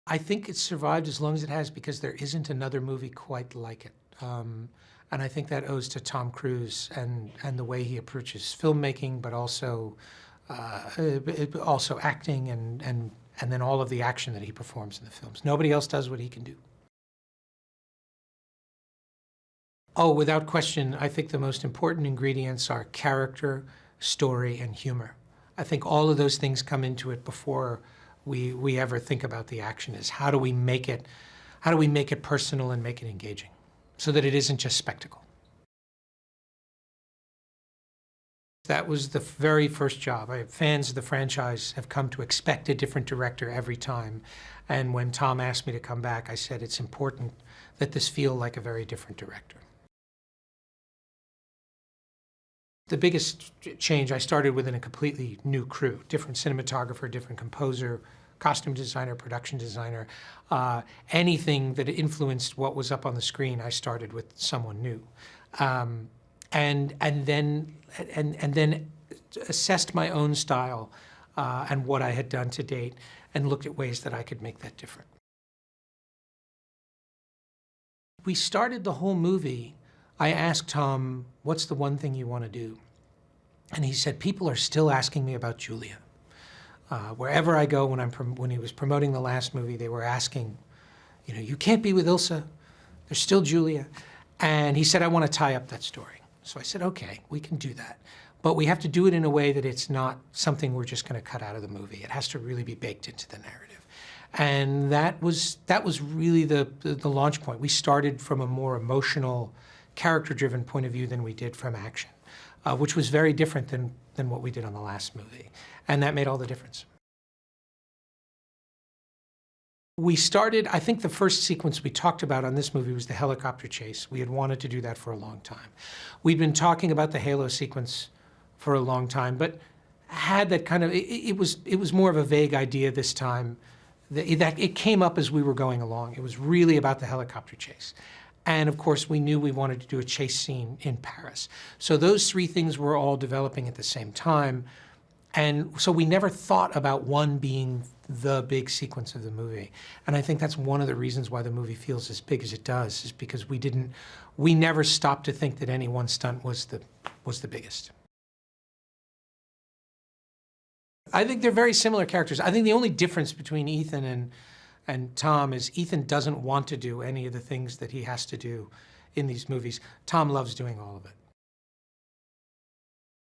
I think it's survived as long as it has because there isn't another movie quite like it. And I think that owes to Tom Cruise and the way he approaches filmmaking, but also acting and then all of the action that he performs in the films. Nobody else does what he can do. Oh, without question, I think the most important ingredients are character, story, and humor. I think all of those things come into it before we ever think about the action. Is how do we make it personal and make it engaging so that it isn't just spectacle. That was the very first job. Fans of the franchise have come to expect a different director every time. And when Tom asked me to come back, I said it's important that this feel like a very different director. The biggest change, I started within a completely new crew, different cinematographer, different composer, costume designer, production designer. Anything that influenced what was up on the screen, I started with someone new. And then assessed my own style and what I had done to date and looked at ways that I could make that different. We started the whole movie. I asked Tom, what's the one thing you want to do? And he said, people are still asking me about Julia. Wherever I go, when he was promoting the last movie, they were asking, you know, you can't be with Ilsa. There's still Julia. And he said, I want to tie up that story. So I said, okay, we can do that. But we have to do it in a way that it's not something we're just going to cut out of the movie. It has to really be baked into the narrative. And that was really the launch point. We started from a more emotional, character-driven point of view than we did from action, which was very different than what we did on the last movie. And that made all the difference. We started, I think the first sequence we talked about on this movie was the helicopter chase. We had wanted to do that for a long time. We'd been talking about the Halo sequence for a long time, but had that kind of, it was more of a vague idea this time. That it came up as we were going along. It was really about the helicopter chase. And of course, we knew we wanted to do a chase scene in Paris. So those three things were all developing at the same time. And so we never thought about one being the big sequence of the movie. And I think that's one of the reasons why the movie feels as big as it does, is because we never stopped to think that any one stunt was the biggest. I think they're very similar characters. I think the only difference between Ethan and Tom is Ethan doesn't want to do any of the things that he has to do in these movies. Tom loves doing all of it.